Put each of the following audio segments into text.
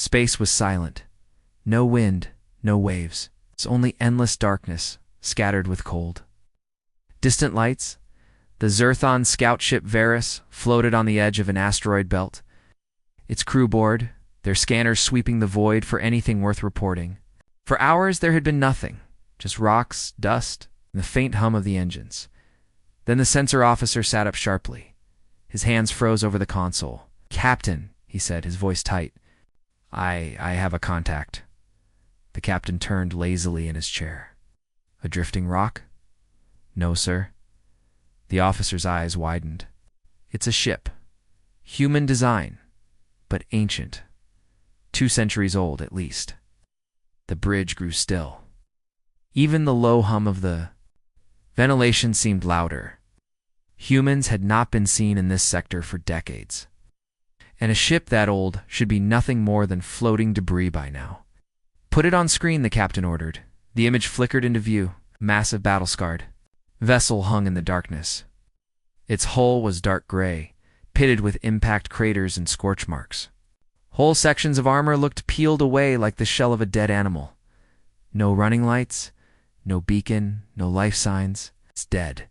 Space was silent. No wind, no waves. It's only endless darkness, scattered with cold. Distant lights. The Zerthon scout ship Varus floated on the edge of an asteroid belt. Its crew bored, their scanners sweeping the void for anything worth reporting. For hours there had been nothing, just rocks, dust, and the faint hum of the engines. Then the sensor officer sat up sharply. His hands froze over the console. "Captain," he said, his voice tight. I have a contact." The captain turned lazily in his chair. "A drifting rock?" "No, sir." The officer's eyes widened. "It's a ship. Human design, but ancient. 2 centuries old, at least." The bridge grew still. Even the low hum of the ventilation seemed louder. Humans had not been seen in this sector for decades. And a ship that old should be nothing more than floating debris by now. "Put it on screen," the captain ordered. The image flickered into view, massive battle-scarred. Vessel hung in the darkness. Its hull was dark gray, pitted with impact craters and scorch marks. Whole sections of armor looked peeled away like the shell of a dead animal. No running lights, no beacon, no life signs. "It's dead,"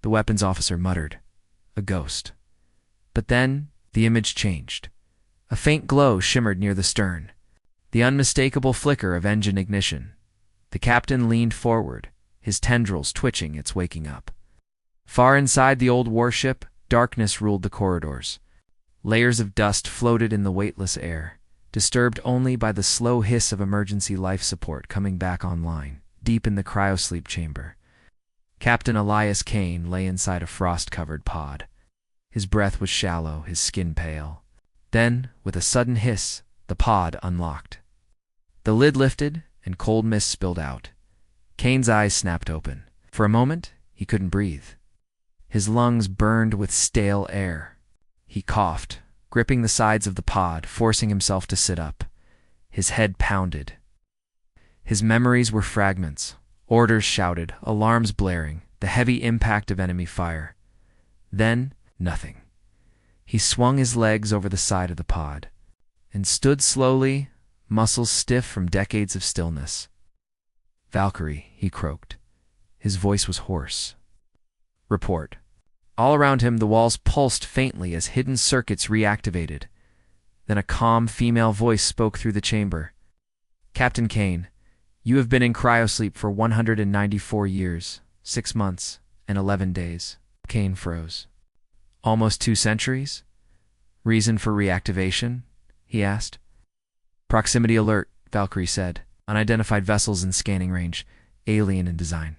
the weapons officer muttered. "A ghost." But then the image changed. A faint glow shimmered near the stern, the unmistakable flicker of engine ignition. The captain leaned forward, his tendrils twitching its waking up. Far inside the old warship, darkness ruled the corridors. Layers of dust floated in the weightless air, disturbed only by the slow hiss of emergency life support coming back online, deep in the cryosleep chamber. Captain Elias Kane lay inside a frost-covered pod. His breath was shallow, his skin pale. Then, with a sudden hiss, the pod unlocked. The lid lifted, and cold mist spilled out. Kane's eyes snapped open. For a moment, he couldn't breathe. His lungs burned with stale air. He coughed, gripping the sides of the pod, forcing himself to sit up. His head pounded. His memories were fragments. Orders shouted, alarms blaring, the heavy impact of enemy fire. Then, nothing. He swung his legs over the side of the pod and stood slowly, muscles stiff from decades of stillness. "Valkyrie," he croaked. His voice was hoarse. "Report." All around him, the walls pulsed faintly as hidden circuits reactivated. Then a calm female voice spoke through the chamber. "Captain Kane, you have been in cryosleep for 194 years, 6 months, and 11 days. Kane froze. "Almost 2 centuries? Reason for reactivation?" he asked. "Proximity alert," Valkyrie said. "Unidentified vessels in scanning range, alien in design.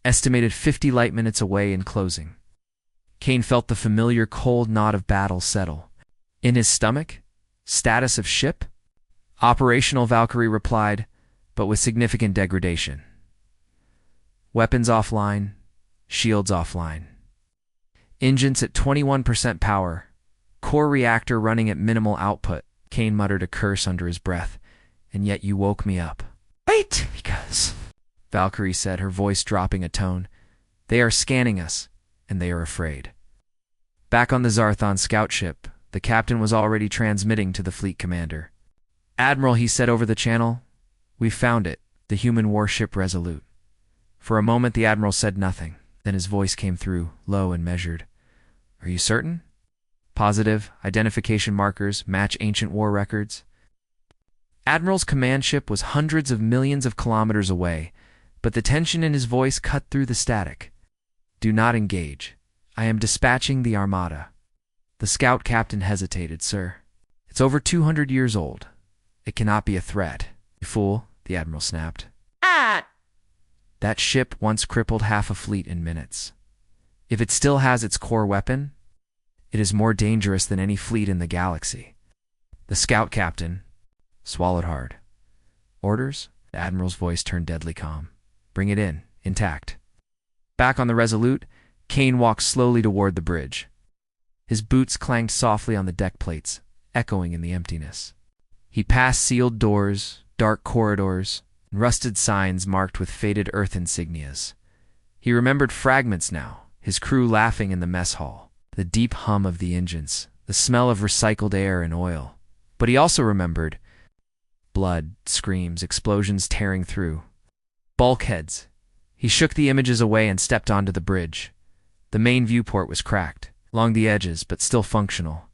Estimated 50 light minutes away and closing." Kane felt the familiar cold knot of battle settle. In his stomach? Status of ship? "Operational," Valkyrie replied, but with significant degradation. "Weapons offline, shields offline. Engines at 21% power. Core reactor running at minimal output." Kane muttered a curse under his breath. "And yet you woke me up." "Wait, because," Valkyrie said, her voice dropping a tone. "They are scanning us, and they are afraid." Back on the Zarthon scout ship, the captain was already transmitting to the fleet commander. "Admiral," he said over the channel, "we found it, the human warship Resolute." For a moment the admiral said nothing. Then his voice came through, low and measured. "Are you certain?" "Positive. Identification markers match ancient war records." Admiral's command ship was hundreds of millions of kilometers away, but the tension in his voice cut through the static. "Do not engage. I am dispatching the Armada." The scout captain hesitated. "Sir, it's over 200 years old. It cannot be a threat." "You fool," the admiral snapped. "That ship once crippled half a fleet in minutes. If it still has its core weapon, it is more dangerous than any fleet in the galaxy." The scout captain swallowed hard. "Orders?" The admiral's voice turned deadly calm. "Bring it in, intact." Back on the Resolute, Kane walked slowly toward the bridge. His boots clanged softly on the deck plates, echoing in the emptiness. He passed sealed doors, dark corridors, and rusted signs marked with faded Earth insignias. He remembered fragments now, his crew laughing in the mess hall, the deep hum of the engines, the smell of recycled air and oil. But he also remembered Blood, screams, explosions tearing through. Bulkheads. He shook the images away and stepped onto the bridge. The main viewport was cracked, along the edges, but still functional.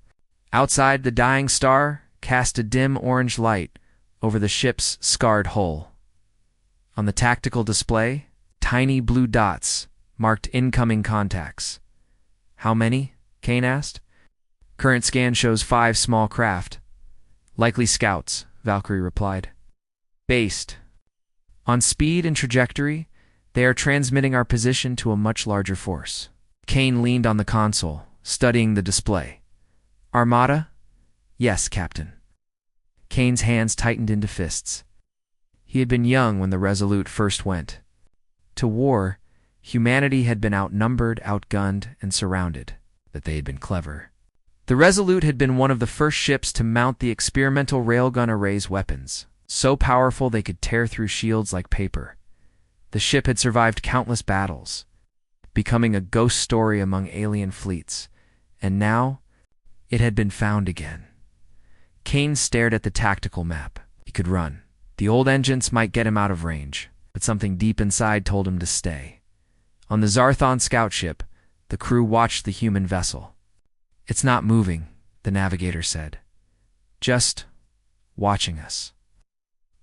Outside, the dying star cast a dim orange light over the ship's scarred hull. On the tactical display, tiny blue dots marked incoming contacts. How many? Kane asked. Current scan shows 5 small craft. Likely scouts, Valkyrie replied. Based on speed and trajectory, they are transmitting our position to a much larger force. Kane leaned on the console, studying the display. Armada? Yes, Captain. Kane's hands tightened into fists. He had been young when the Resolute first went. To war, humanity had been outnumbered, outgunned, and surrounded. That they had been clever. The Resolute had been one of the first ships to mount the experimental railgun array's weapons, so powerful they could tear through shields like paper. The ship had survived countless battles, becoming a ghost story among alien fleets, and now it had been found again. Kane stared at the tactical map. He could run. The old engines might get him out of range, but something deep inside told him to stay. On the Zarthon scout ship, the crew watched the human vessel. It's not moving, the navigator said. Just watching us.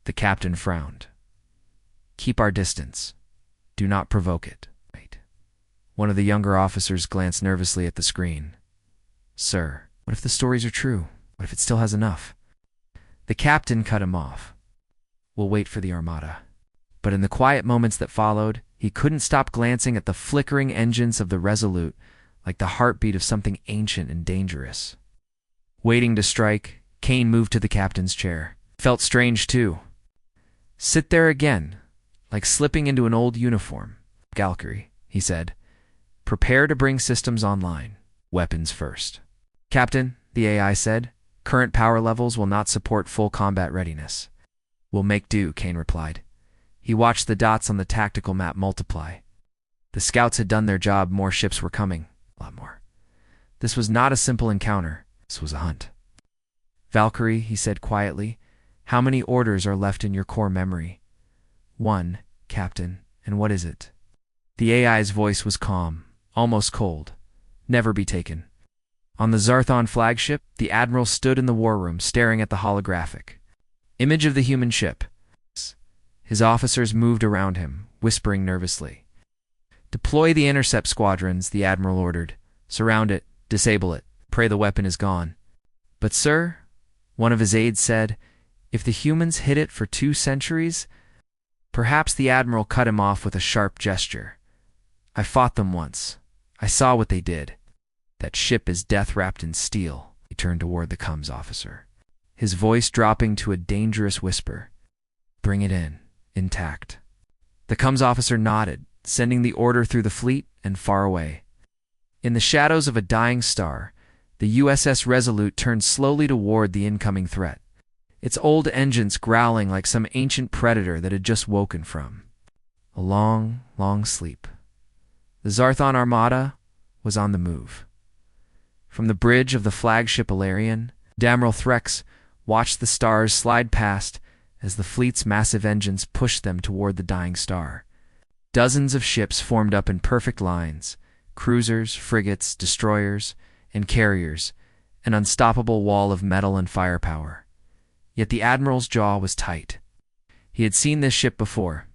The captain frowned. Keep our distance. Do not provoke it. Right. One of the younger officers glanced nervously at the screen. Sir, what if the stories are true? What if it still has enough? The captain cut him off. We'll wait for the Armada. But in the quiet moments that followed, he couldn't stop glancing at the flickering engines of the Resolute, like the heartbeat of something ancient and dangerous. Waiting to strike, Kane moved to the captain's chair. Felt strange, too. Sit there again, like slipping into an old uniform. Valkyrie, he said. Prepare to bring systems online. Weapons first. Captain, the AI said, current power levels will not support full combat readiness. We'll make do, Kane replied. He watched the dots on the tactical map multiply. The scouts had done their job, more ships were coming. A lot more. This was not a simple encounter. This was a hunt. Valkyrie, he said quietly, how many orders are left in your core memory? 1, Captain, and what is it? The AI's voice was calm, almost cold. Never be taken. On the Zarthon flagship, the admiral stood in the war room, staring at the holographic image of the human ship. His officers moved around him, whispering nervously. Deploy the intercept squadrons, the admiral ordered. Surround it, disable it, pray the weapon is gone. But sir, one of his aides said, if the humans hid it for 2 centuries, perhaps the admiral cut him off with a sharp gesture. I fought them once. I saw what they did. That ship is death wrapped in steel. He turned toward the comms officer, his voice dropping to a dangerous whisper. Bring it in, intact. The comms officer nodded, sending the order through the fleet and far away. In the shadows of a dying star, the USS Resolute turned slowly toward the incoming threat, its old engines growling like some ancient predator that had just woken from a long, long sleep. The Zarthon Armada was on the move. From the bridge of the flagship Alarian, Admiral Threx watched the stars slide past as the fleet's massive engines pushed them toward the dying star. Dozens of ships formed up in perfect lines, cruisers, frigates, destroyers, and carriers, an unstoppable wall of metal and firepower. Yet the admiral's jaw was tight. He had seen this ship before,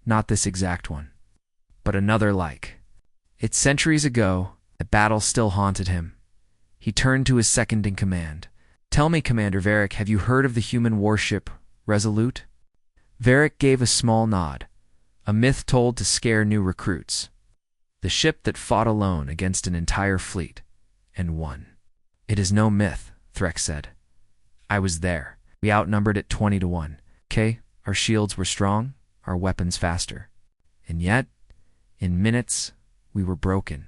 not this exact one, but another like. It's centuries ago, the battle still haunted him. He turned to his second-in-command. Tell me, Commander Varric, have you heard of the human warship Resolute? Varric gave a small nod, a myth told to scare new recruits. The ship that fought alone against an entire fleet, and won. It is no myth, Threx said. I was there. We outnumbered it 20-1. Okay, our shields were strong, our weapons faster. And yet, in minutes, we were broken.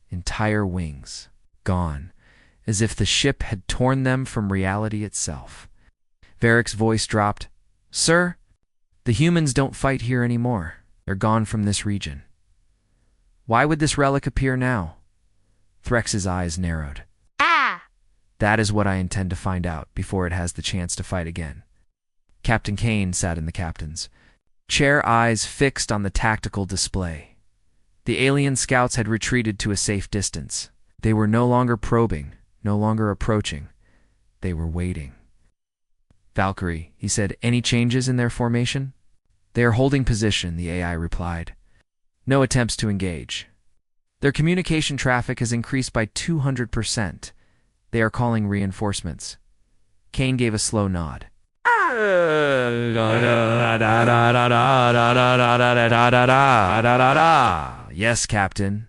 Entire wings, gone, as if the ship had torn them from reality itself. Varric's voice dropped. Sir, the humans don't fight here anymore. They're gone from this region. Why would this relic appear now? Threx's eyes narrowed. Ah! That is what I intend to find out before it has the chance to fight again. Captain Kane sat in the captain's chair, eyes fixed on the tactical display. The alien scouts had retreated to a safe distance. They were no longer probing, no longer approaching. They were waiting. "Valkyrie," he said, "any changes in their formation?" "They are holding position," the AI replied. "No attempts to engage. Their communication traffic has increased by 200%. They are calling reinforcements." Kane gave a slow nod. "Yes, Captain.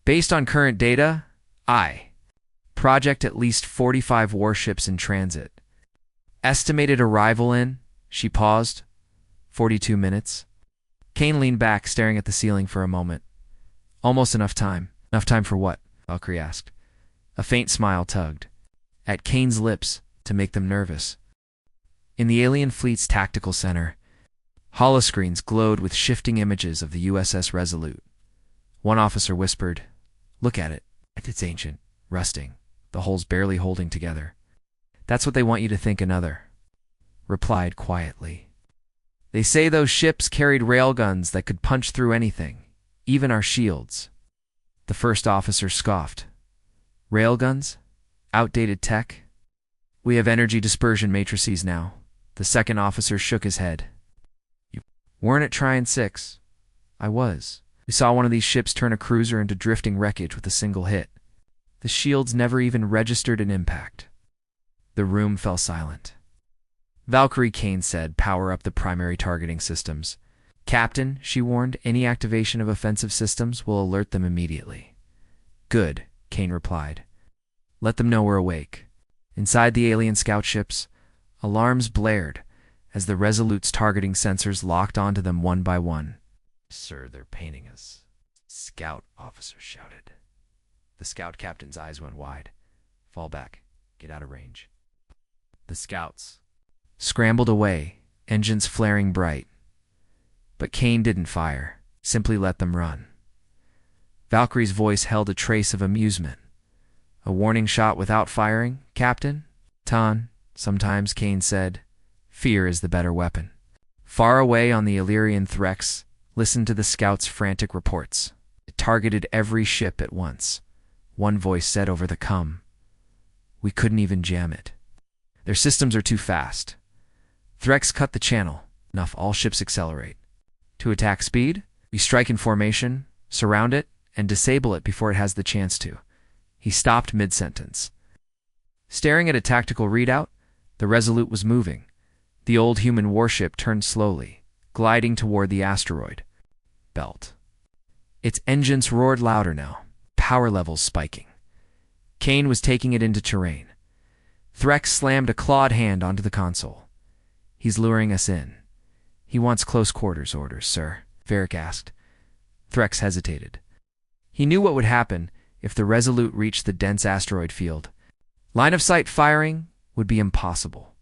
Based on current data, I project at least 45 warships in transit. Estimated arrival in," she paused, 42 minutes. Kane leaned back, staring at the ceiling for a moment. "Almost enough time." "Enough time for what?" Valkyrie asked. A faint smile tugged at Kane's lips to make them nervous. In the alien fleet's tactical center, holoscreens glowed with shifting images of the USS Resolute. One officer whispered, "Look at it. It's ancient, rusting, the hulls barely holding together." "That's what they want you to think," another replied quietly. "They say those ships carried railguns that could punch through anything, even our shields." The first officer scoffed. "Railguns? Outdated tech? We have energy dispersion matrices now." The second officer shook his head. "You weren't at Tryon 6. I was. We saw one of these ships turn a cruiser into drifting wreckage with a single hit. The shields never even registered an impact." The room fell silent. "Valkyrie," Kane said, "power up the primary targeting systems." "Captain," she warned, "any activation of offensive systems will alert them immediately." "Good," Kane replied. "Let them know we're awake." Inside the alien scout ships, alarms blared as the Resolute's targeting sensors locked onto them one by one. "Sir, they're painting us," scout officer shouted. The scout captain's eyes went wide. "Fall back. Get out of range." The scouts scrambled away, engines flaring bright. But Kane didn't fire, simply let them run. Valkyrie's voice held a trace of amusement. "A warning shot without firing, Captain?" Sometimes," Kane said. "Fear is the better weapon." Far away on the Illyrian Threx, listened to the scouts' frantic reports. It targeted every ship at once. One voice said over the comm, "We couldn't even jam it. Their systems are too fast. Threx cut the channel. Enough, all ships accelerate. To attack speed, we strike in formation, surround it, and disable it before it has the chance to." He stopped mid-sentence. Staring at a tactical readout, the Resolute was moving. The old human warship turned slowly, gliding toward the asteroid belt. Its engines roared louder now, power levels spiking. Kane was taking it into terrain. Threx slammed a clawed hand onto the console. "He's luring us in. He wants close quarters orders, sir," Varric asked. Threx hesitated. He knew what would happen if the Resolute reached the dense asteroid field. Line of sight firing would be impossible.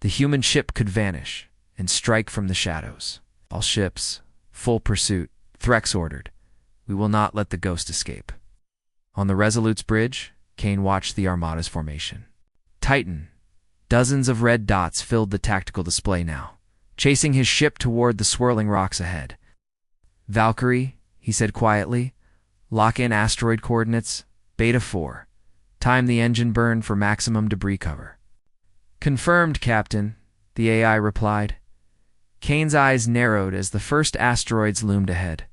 The human ship could vanish and strike from the shadows. "All ships, full pursuit," Threx ordered. "We will not let the ghost escape." On the Resolute's bridge, Kane watched the Armada's formation. Titan, dozens of red dots filled the tactical display now, chasing his ship toward the swirling rocks ahead. "Valkyrie," he said quietly, "lock in asteroid coordinates, Beta 4. Time the engine burn for maximum debris cover." "Confirmed, Captain," the AI replied. Kane's eyes narrowed as the first asteroids loomed ahead,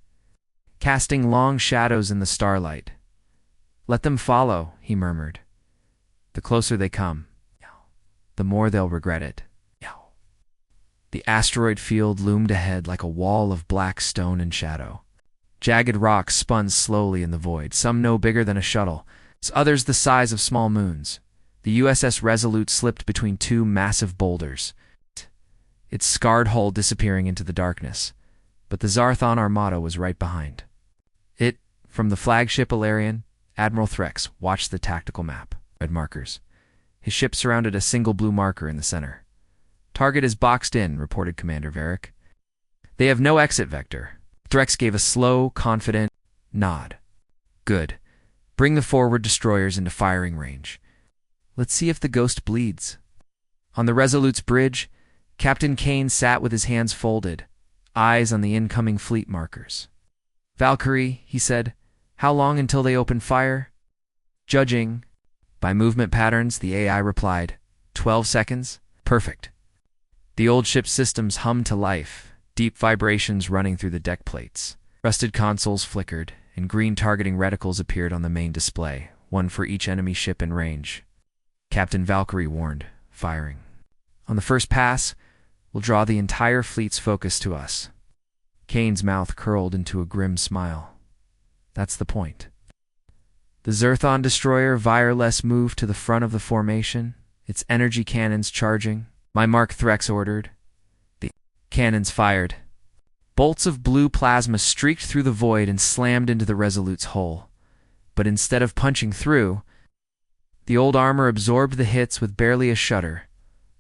casting long shadows in the starlight. "Let them follow," he murmured. "The closer they come, the more they'll regret it." The asteroid field loomed ahead like a wall of black stone and shadow. Jagged rocks spun slowly in the void, some no bigger than a shuttle, others the size of small moons. The USS Resolute slipped between two massive boulders, its scarred hull disappearing into the darkness. But the Zarthon Armada was right behind. From the flagship Illyrian, Admiral Threx watched the tactical map. Red markers. His ship surrounded a single blue marker in the center. "Target is boxed in," reported Commander Varric. "They have no exit vector." Threx gave a slow, confident nod. "Good. Bring the forward destroyers into firing range. Let's see if the ghost bleeds." On the Resolute's bridge, Captain Kane sat with his hands folded, eyes on the incoming fleet markers. "Valkyrie," he said, "how long until they open fire?" "Judging by movement patterns," the AI replied. 12 seconds? Perfect." The old ship's systems hummed to life, deep vibrations running through the deck plates. Rusted consoles flickered, and green targeting reticles appeared on the main display, one for each enemy ship in range. Captain Valkyrie warned, firing. "On the first pass, we'll draw the entire fleet's focus to us." Kane's mouth curled into a grim smile. "That's the point." The Zerthon destroyer Wireless moved to the front of the formation, its energy cannons charging. "My Mark Threx ordered." The cannons fired. Bolts of blue plasma streaked through the void and slammed into the Resolute's hull. But instead of punching through, the old armor absorbed the hits with barely a shudder.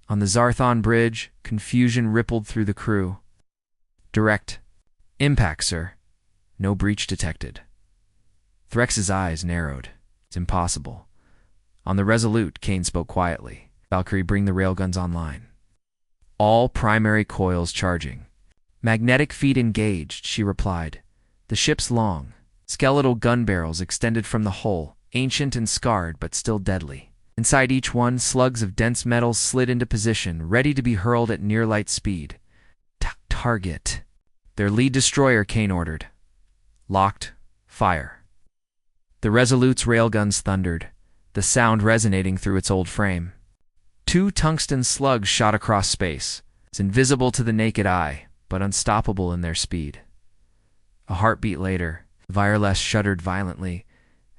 On the Zarthon bridge, confusion rippled through the crew. "Direct impact, sir. No breach detected." Threx's eyes narrowed. "It's impossible." On the Resolute, Kane spoke quietly. "Valkyrie, bring the railguns online." "All primary coils charging." "Magnetic feed engaged," she replied. The ship's long, skeletal gun barrels extended from the hull, ancient and scarred but still deadly. Inside each one, slugs of dense metals slid into position, ready to be hurled at near-light speed. Target." Their lead destroyer, Kane ordered. "Locked. Fire." The Resolute's railguns thundered, the sound resonating through its old frame. 2 tungsten slugs shot across space. It's invisible to the naked eye, but unstoppable in their speed. A heartbeat later, Wireless shuddered violently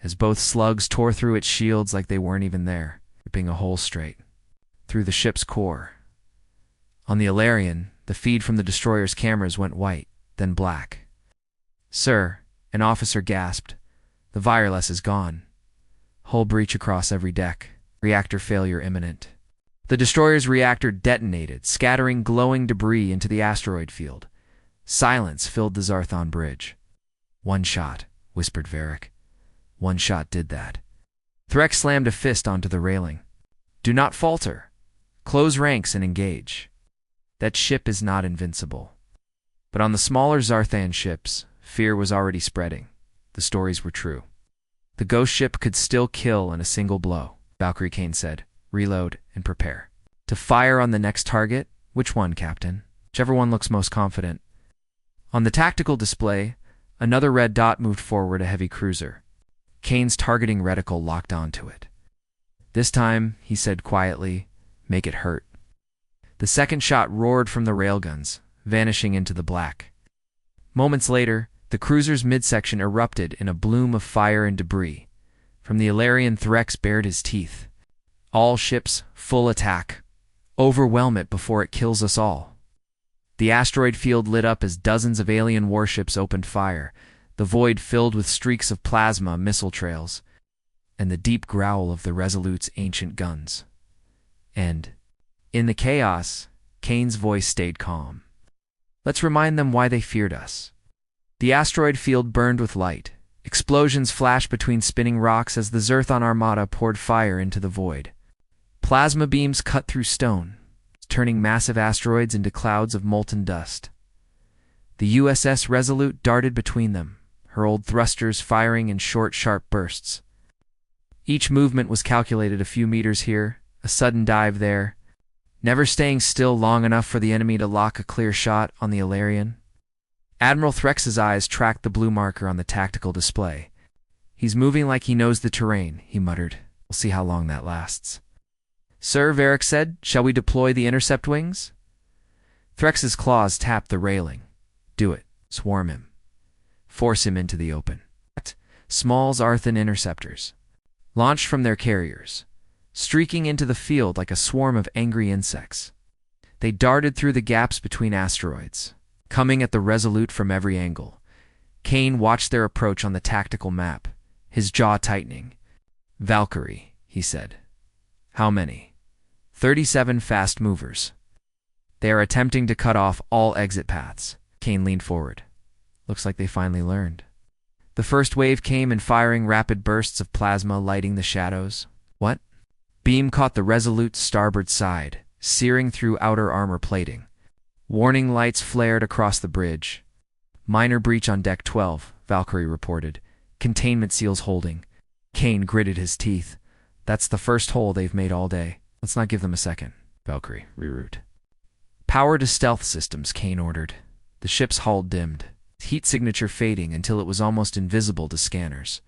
as both slugs tore through its shields like they weren't even there, ripping a hole straight through the ship's core. On the Alarian, the feed from the destroyer's cameras went white, then black. "Sir," an officer gasped, "the Wireless is gone. Hull breach across every deck. Reactor failure imminent." The destroyer's reactor detonated, scattering glowing debris into the asteroid field. Silence filled the Zarthon bridge. "One shot," whispered Varric. "One shot did that." Threx slammed a fist onto the railing. "Do not falter. Close ranks and engage. That ship is not invincible." But on the smaller Zarthan ships, fear was already spreading. The stories were true. The ghost ship could still kill in a single blow. Valkyrie, Kane said. "Reload and prepare." "To fire on the next target? Which one, Captain?" "Whichever one looks most confident." On the tactical display, another red dot moved forward, a heavy cruiser. Kane's targeting reticle locked onto it. "This time," he said quietly, "make it hurt." The second shot roared from the railguns, vanishing into the black. Moments later, the cruiser's midsection erupted in a bloom of fire and debris. From the Alarian, Threx bared his teeth. "All ships, full attack. Overwhelm it before it kills us all." The asteroid field lit up as dozens of alien warships opened fire, the void filled with streaks of plasma missile trails, and the deep growl of the Resolute's ancient guns. And, in the chaos, Kane's voice stayed calm. "Let's remind them why they feared us." The asteroid field burned with light. Explosions flashed between spinning rocks as the Zerthon Armada poured fire into the void. Plasma beams cut through stone, turning massive asteroids into clouds of molten dust. The USS Resolute darted between them, her old thrusters firing in short, sharp bursts. Each movement was calculated: a few meters here, a sudden dive there, never staying still long enough for the enemy to lock a clear shot on the Alarian. Admiral Threx's eyes tracked the blue marker on the tactical display. "He's moving like he knows the terrain," he muttered. "We'll see how long that lasts." "Sir," Varric said, "shall we deploy the intercept wings?" Threx's claws tapped the railing. "Do it. Swarm him. Force him into the open." Small Zarthan interceptors, launched from their carriers, streaking into the field like a swarm of angry insects. They darted through the gaps between asteroids, coming at the Resolute from every angle. Kane watched their approach on the tactical map, his jaw tightening. "Valkyrie," he said. "How many?" 37 fast movers. They are attempting to cut off all exit paths." Kane leaned forward. "Looks like they finally learned." The first wave came in, firing rapid bursts of plasma, lighting the shadows. "What?" Beam caught the Resolute's starboard side, searing through outer armor plating. Warning lights flared across the bridge. Minor breach on deck 12, Valkyrie reported. Containment seals holding. Kane gritted his teeth. That's the first hole they've made all day. Let's not give them a second. Valkyrie, reroute. Power to stealth systems, Kane ordered. The ship's hull dimmed, heat signature fading until it was almost invisible to scanners.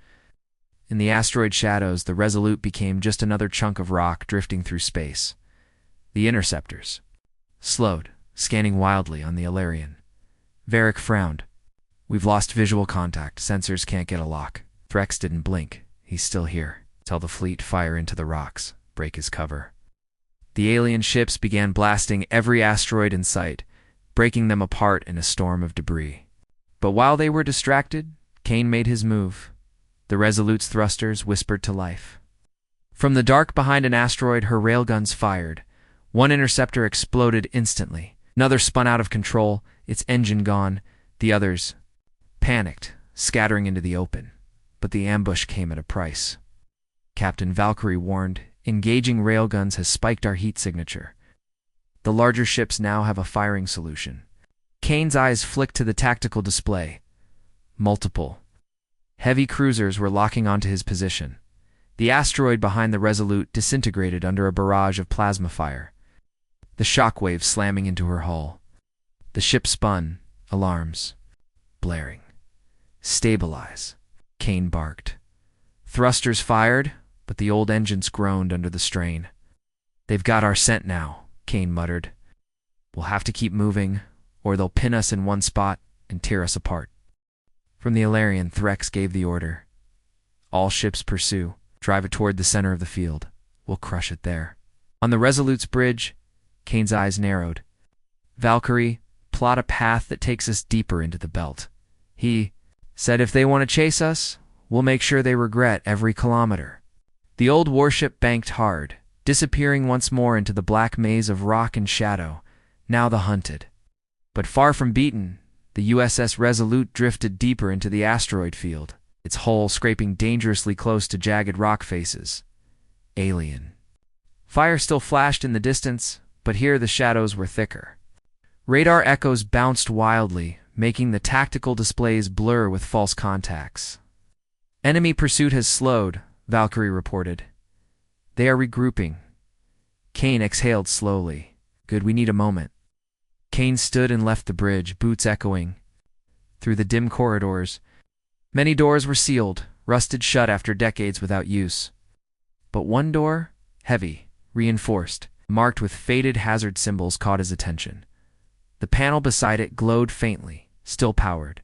In the asteroid shadows, the Resolute became just another chunk of rock drifting through space. The interceptors slowed, scanning wildly on the Alarian. Varric frowned. We've lost visual contact. Sensors can't get a lock. Threx didn't blink. He's still here. Tell the fleet fire into the rocks. Break his cover. The alien ships began blasting every asteroid in sight, breaking them apart in a storm of debris. But while they were distracted, Kane made his move. The Resolute's thrusters whispered to life. From the dark behind an asteroid, her railguns fired. One interceptor exploded instantly. Another spun out of control, its engine gone. The others panicked, scattering into the open. But the ambush came at a price. Captain Valkyrie warned, engaging railguns has spiked our heat signature. The larger ships now have a firing solution. Kane's eyes flicked to the tactical display. Multiple heavy cruisers were locking onto his position. The asteroid behind the Resolute disintegrated under a barrage of plasma fire, the shockwaves slamming into her hull. The ship spun, alarms blaring. Stabilize, Kane barked. Thrusters fired, but the old engines groaned under the strain. They've got our scent now, Kane muttered. We'll have to keep moving, or they'll pin us in one spot and tear us apart. From the Alarian, Threx gave the order. All ships pursue. Drive it toward the center of the field. We'll crush it there. On the Resolute's bridge, Kane's eyes narrowed. Valkyrie, plot a path that takes us deeper into the belt. He said if they want to chase us, we'll make sure they regret every kilometer. The old warship banked hard, disappearing once more into the black maze of rock and shadow, now the hunted. But far from beaten, the USS Resolute drifted deeper into the asteroid field, its hull scraping dangerously close to jagged rock faces. Alien. Fire still flashed in the distance, but here the shadows were thicker. Radar echoes bounced wildly, making the tactical displays blur with false contacts. Enemy pursuit has slowed, Valkyrie reported. They are regrouping. Kane exhaled slowly. Good, we need a moment. Kane stood and left the bridge, boots echoing. Through the dim corridors, many doors were sealed, rusted shut after decades without use. But one door, heavy, reinforced, marked with faded hazard symbols, caught his attention. The panel beside it glowed faintly, still powered.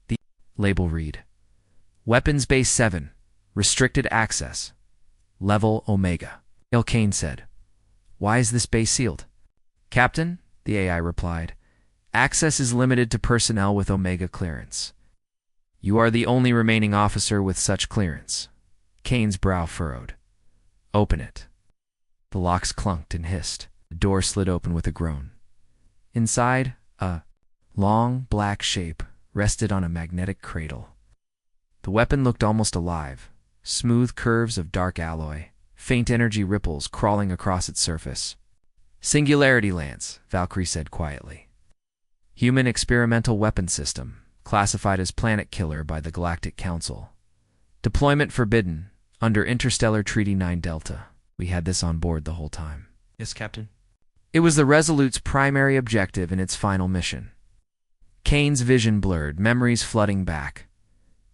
The label read, Weapons Base 7, Restricted Access, Level Omega. Kane said, Why is this base sealed? Captain, the AI replied, Access is limited to personnel with Omega clearance. You are the only remaining officer with such clearance. Kane's brow furrowed. Open it. The locks clunked and hissed. The door slid open with a groan. Inside, a long, black shape rested on a magnetic cradle. The weapon looked almost alive, smooth curves of dark alloy, faint energy ripples crawling across its surface. Singularity Lance, Valkyrie said quietly. Human experimental weapon system, classified as planet killer by the Galactic Council. Deployment forbidden, under Interstellar Treaty 9 Delta. We had this on board the whole time. Yes, Captain. It was the Resolute's primary objective in its final mission. Kane's vision blurred, memories flooding back.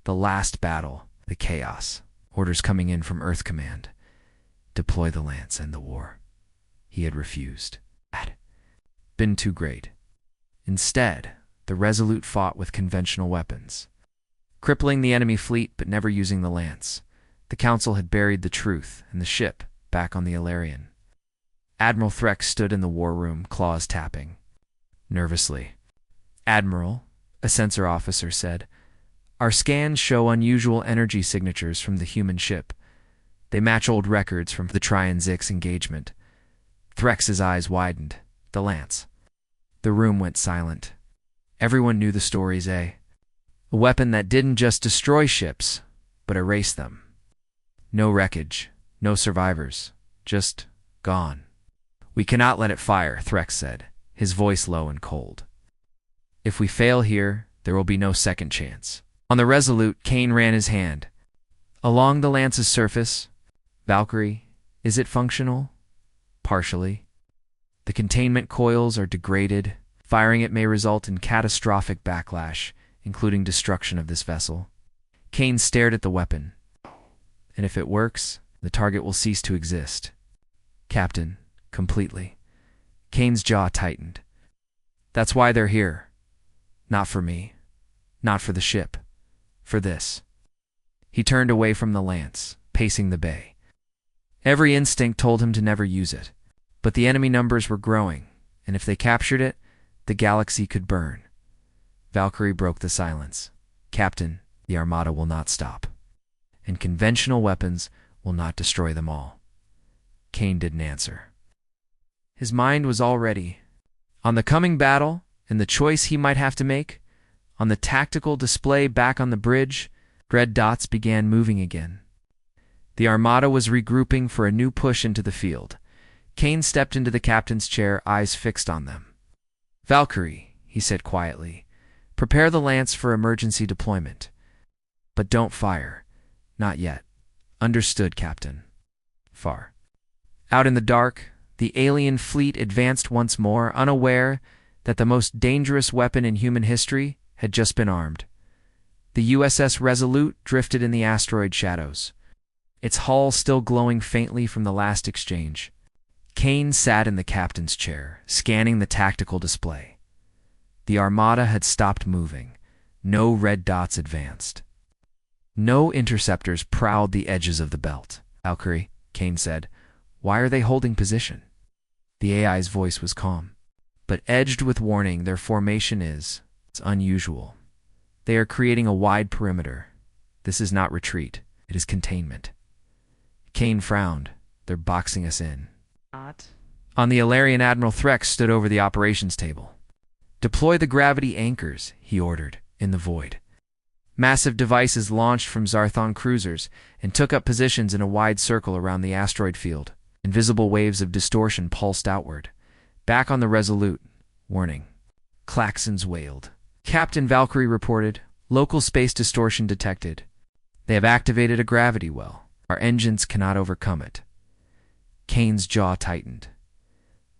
The last battle, the chaos, orders coming in from Earth Command. Deploy the Lance, end the war. He had refused. Had been too great. Instead, the Resolute fought with conventional weapons, crippling the enemy fleet but never using the Lance. The Council had buried the truth, and the ship back on the Alarian. Admiral Threx stood in the war room, claws tapping. Nervously. Admiral, a sensor officer said, Our scans show unusual energy signatures from the human ship. They match old records from the Tryon-Zix engagement. Threx's eyes widened. The Lance. The room went silent. Everyone knew the stories, eh? A weapon that didn't just destroy ships, but erase them. No wreckage, no survivors, just gone. We cannot let it fire, Threx said, his voice low and cold. If we fail here, there will be no second chance. On the Resolute, Kane ran his hand along the lance's surface. Valkyrie, is it functional? Partially. The containment coils are degraded. Firing it may result in catastrophic backlash, including destruction of this vessel. Kane stared at the weapon. And if it works, the target will cease to exist. Captain, completely. Kane's jaw tightened. That's why they're here. Not for me. Not for the ship. For this. He turned away from the lance, pacing the bay. Every instinct told him to never use it. But the enemy numbers were growing, and if they captured it, the galaxy could burn. Valkyrie broke the silence. Captain, the Armada will not stop. And conventional weapons will not destroy them all. Kane didn't answer. His mind was already on the coming battle and the choice he might have to make. On the tactical display back on the bridge, red dots began moving again. The Armada was regrouping for a new push into the field. Kane stepped into the captain's chair, eyes fixed on them. Valkyrie, he said quietly, prepare the lance for emergency deployment. But don't fire. Not yet. Understood, Captain. Far out in the dark, the alien fleet advanced once more, unaware that the most dangerous weapon in human history had just been armed. The USS Resolute drifted in the asteroid shadows, its hull still glowing faintly from the last exchange. Kane sat in the captain's chair, scanning the tactical display. The Armada had stopped moving. No red dots advanced. No interceptors prowled the edges of the belt. Valkyrie, Kane said, why are they holding position? The AI's voice was calm, but edged with warning. Their formation it's unusual. They are creating a wide perimeter. This is not retreat. It is containment. Kane frowned. They're boxing us in. On the Ilarian, Admiral Threx stood over the operations table. Deploy the gravity anchors, he ordered, in the void. Massive devices launched from Zarthon cruisers and took up positions in a wide circle around the asteroid field. Invisible waves of distortion pulsed outward. Back on the Resolute. Warning. Klaxons wailed. Captain, Valkyrie reported. Local space distortion detected. They have activated a gravity well. Our engines cannot overcome it. Kane's jaw tightened.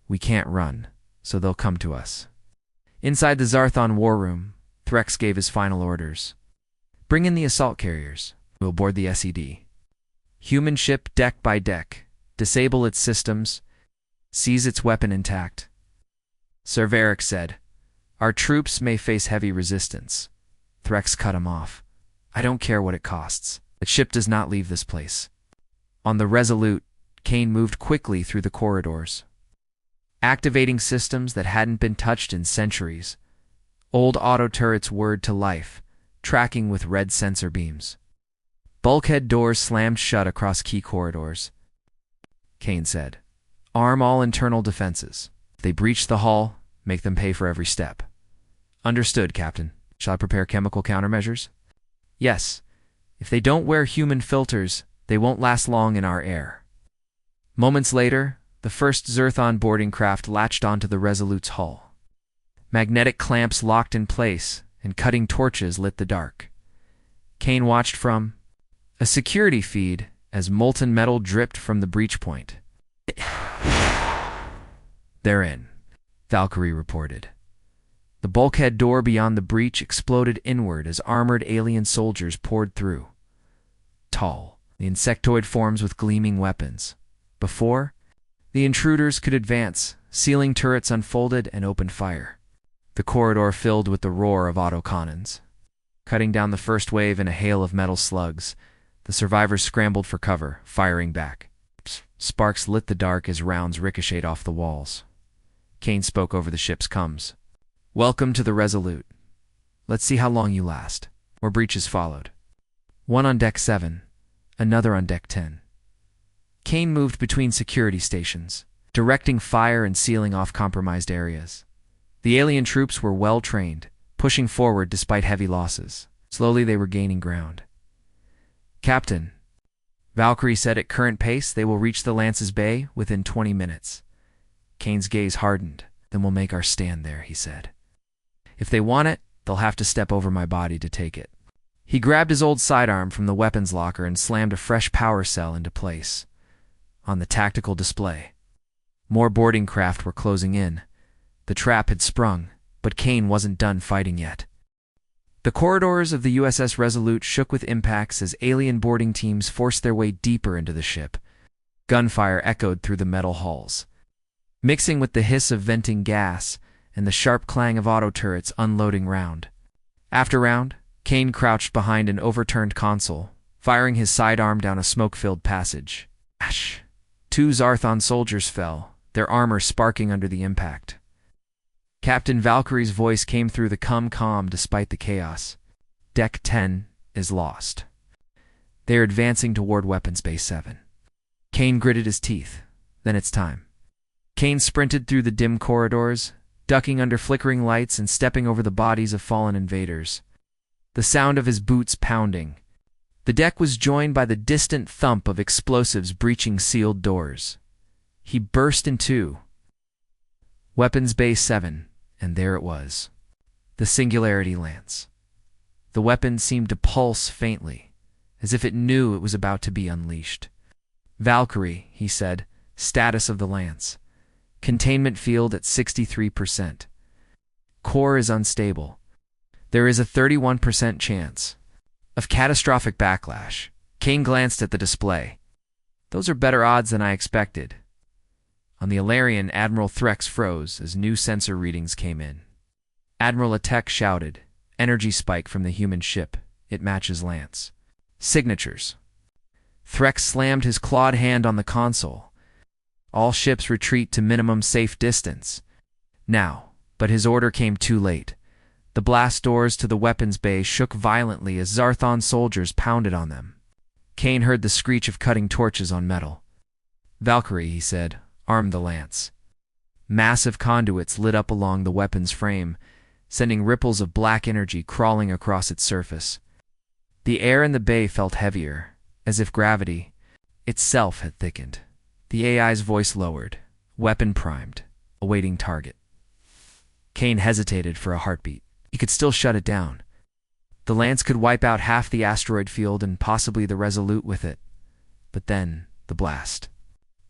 We can't run, so they'll come to us. Inside the Zarthon war room, Threx gave his final orders. Bring in the assault carriers. We'll board the SED. Human ship deck by deck. Disable its systems. Seize its weapon intact. Sir Varric said, our troops may face heavy resistance. Threx cut him off. I don't care what it costs. The ship does not leave this place. On the Resolute, Kane moved quickly through the corridors, activating systems that hadn't been touched in centuries. Old auto turrets whirred to life, tracking with red sensor beams. Bulkhead doors slammed shut across key corridors. Kane said, arm all internal defenses. If they breach the hull, make them pay for every step. Understood, Captain. Shall I prepare chemical countermeasures? Yes. If they don't wear human filters, they won't last long in our air. Moments later, the first Zerthon boarding craft latched onto the Resolute's hull. Magnetic clamps locked in place, and cutting torches lit the dark. Kane watched from a security feed as molten metal dripped from the breach point. They're in, Valkyrie reported. The bulkhead door beyond the breach exploded inward as armored alien soldiers poured through. Tall, the insectoid forms with gleaming weapons. Before, the intruders could advance, ceiling turrets unfolded and opened fire. The corridor filled with the roar of autocannons. Cutting down the first wave in a hail of metal slugs, the survivors scrambled for cover, firing back. Sparks lit the dark as rounds ricocheted off the walls. Kane spoke over the ship's comms. Welcome to the Resolute. Let's see how long you last. More breaches followed. One on Deck 7, another on Deck 10. Kane moved between security stations, directing fire and sealing off compromised areas. The alien troops were well trained, pushing forward despite heavy losses. Slowly they were gaining ground. Captain, Valkyrie said at current pace they will reach the Lance's Bay within 20 minutes. Kane's gaze hardened. Then we'll make our stand there, he said. If they want it, they'll have to step over my body to take it. He grabbed his old sidearm from the weapons locker and slammed a fresh power cell into place. On the tactical display, more boarding craft were closing in. The trap had sprung, but Kane wasn't done fighting yet. The corridors of the USS Resolute shook with impacts as alien boarding teams forced their way deeper into the ship. Gunfire echoed through the metal halls, mixing with the hiss of venting gas and the sharp clang of auto turrets unloading round after round. Kane crouched behind an overturned console, firing his sidearm down a smoke-filled passage. Ash! 2 Zarthon soldiers fell, their armor sparking under the impact. Captain Valkyrie's voice came through the com despite the chaos. Deck 10 is lost. They are advancing toward Weapons Base 7. Kane gritted his teeth. Then it's time. Kane sprinted through the dim corridors, ducking under flickering lights and stepping over the bodies of fallen invaders. The sound of his boots pounding. The deck was joined by the distant thump of explosives breaching sealed doors. He burst in two. Weapons Base 7, and there it was. The Singularity Lance. The weapon seemed to pulse faintly, as if it knew it was about to be unleashed. Valkyrie, he said, status of the Lance. Containment field at 63%. Core is unstable. There is a 31% chance of catastrophic backlash. Kane glanced at the display. Those are better odds than I expected. On the Alarian, Admiral Threx froze as new sensor readings came in. Admiral Atek shouted, "Energy spike from the human ship. It matches Lance." Signatures. Threx slammed his clawed hand on the console. All ships retreat to minimum safe distance. Now, but his order came too late. The blast doors to the weapons bay shook violently as Zarthon soldiers pounded on them. Kane heard the screech of cutting torches on metal. "Valkyrie," he said, "arm the Lance." Massive conduits lit up along the weapon's frame, sending ripples of black energy crawling across its surface. The air in the bay felt heavier, as if gravity itself had thickened. The AI's voice lowered, weapon primed, awaiting target. Kane hesitated for a heartbeat. He could still shut it down. The Lance could wipe out half the asteroid field and possibly the Resolute with it. But then, the blast.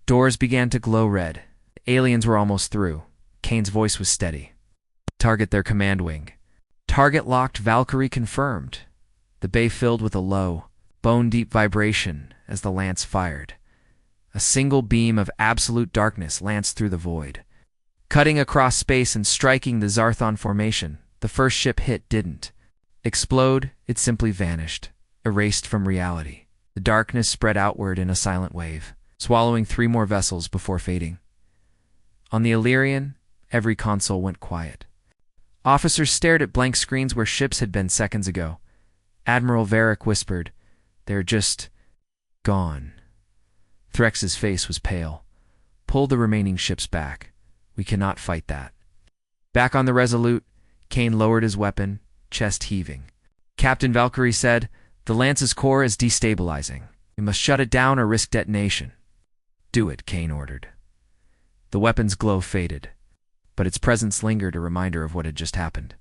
Doors began to glow red. The aliens were almost through. Kane's voice was steady. "Target their command wing." Target locked. Valkyrie confirmed. The bay filled with a low, bone-deep vibration as the Lance fired. A single beam of absolute darkness lanced through the void, cutting across space and striking the Zarthon formation. The first ship hit didn't explode, it simply vanished, erased from reality. The darkness spread outward in a silent wave, swallowing 3 more vessels before fading. On the Illyrian, every console went quiet. Officers stared at blank screens where ships had been seconds ago. Admiral Varric whispered, "They're just gone." Threx's face was pale. "Pull the remaining ships back. We cannot fight that." Back on the Resolute, Kane lowered his weapon, chest heaving. Captain Valkyrie said, "The Lance's core is destabilizing. We must shut it down or risk detonation." "Do it," Kane ordered. The weapon's glow faded, but its presence lingered, a reminder of what had just happened.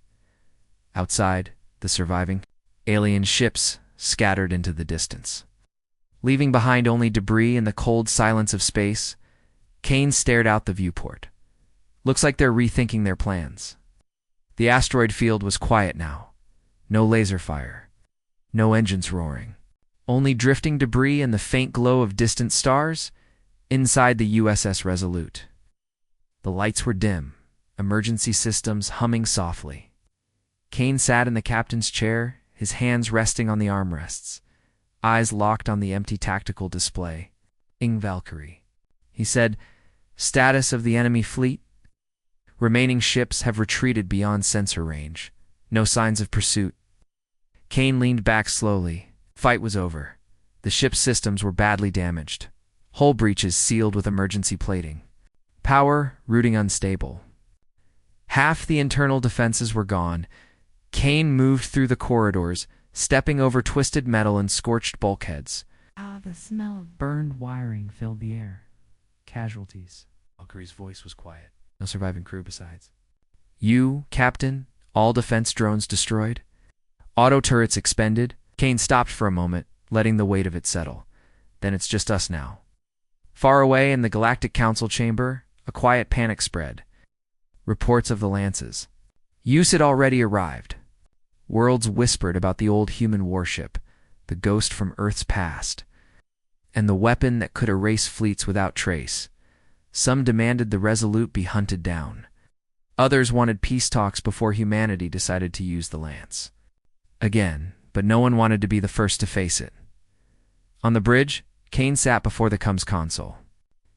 Outside, the surviving alien ships scattered into the distance. Leaving behind only debris and the cold silence of space, Kane stared out the viewport. "Looks like they're rethinking their plans." The asteroid field was quiet now. No laser fire. No engines roaring. Only drifting debris and the faint glow of distant stars inside the USS Resolute. The lights were dim, emergency systems humming softly. Kane sat in the captain's chair, his hands resting on the armrests, eyes locked on the empty tactical display. "Valkyrie," he said, "status of the enemy fleet?" "Remaining ships have retreated beyond sensor range. No signs of pursuit." Kane leaned back slowly. Fight was over. The ship's systems were badly damaged. Hull breaches sealed with emergency plating. Power routing unstable. Half the internal defenses were gone. Kane moved through the corridors, stepping over twisted metal and scorched bulkheads. The smell of burned wiring filled the air. Casualties. Valkyrie's voice was quiet. No surviving crew besides. You, Captain? All defense drones destroyed? Auto turrets expended? Kane stopped for a moment, letting the weight of it settle. Then it's just us now. Far away in the Galactic Council chamber, a quiet panic spread. Reports of the lances. Use had already arrived. Worlds whispered about the old human warship, the ghost from Earth's past, and the weapon that could erase fleets without trace. Some demanded the Resolute be hunted down. Others wanted peace talks before humanity decided to use the lance. Again, but no one wanted to be the first to face it. On the bridge, Kane sat before the comms console.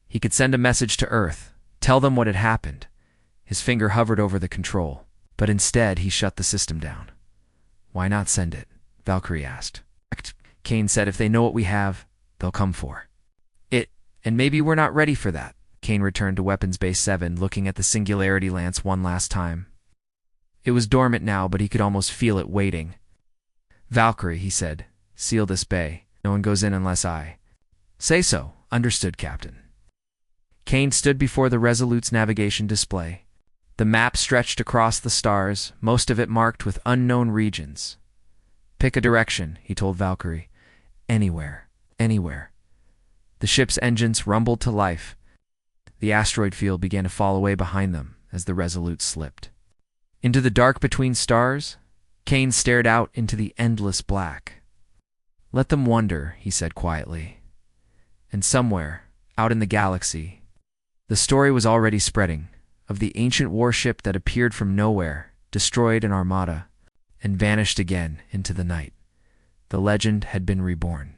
He could send a message to Earth, tell them what had happened. His finger hovered over the control, but instead he shut the system down. Why not send it? Valkyrie asked. Kane said if they know what we have, they'll come for it. And maybe we're not ready for that. Kane returned to Weapons Base 7, looking at the Singularity Lance one last time. It was dormant now, but he could almost feel it waiting. Valkyrie, he said, seal this bay. No one goes in unless I say so. Understood, Captain. Kane stood before the Resolute's navigation display. The map stretched across the stars, most of it marked with unknown regions. Pick a direction, he told Valkyrie. Anywhere. Anywhere. The ship's engines rumbled to life. The asteroid field began to fall away behind them as the Resolute slipped. Into the dark between stars, Kane stared out into the endless black. Let them wonder, he said quietly. And somewhere, out in the galaxy, the story was already spreading, of the ancient warship that appeared from nowhere, destroyed an Armada, and vanished again into the night. The legend had been reborn.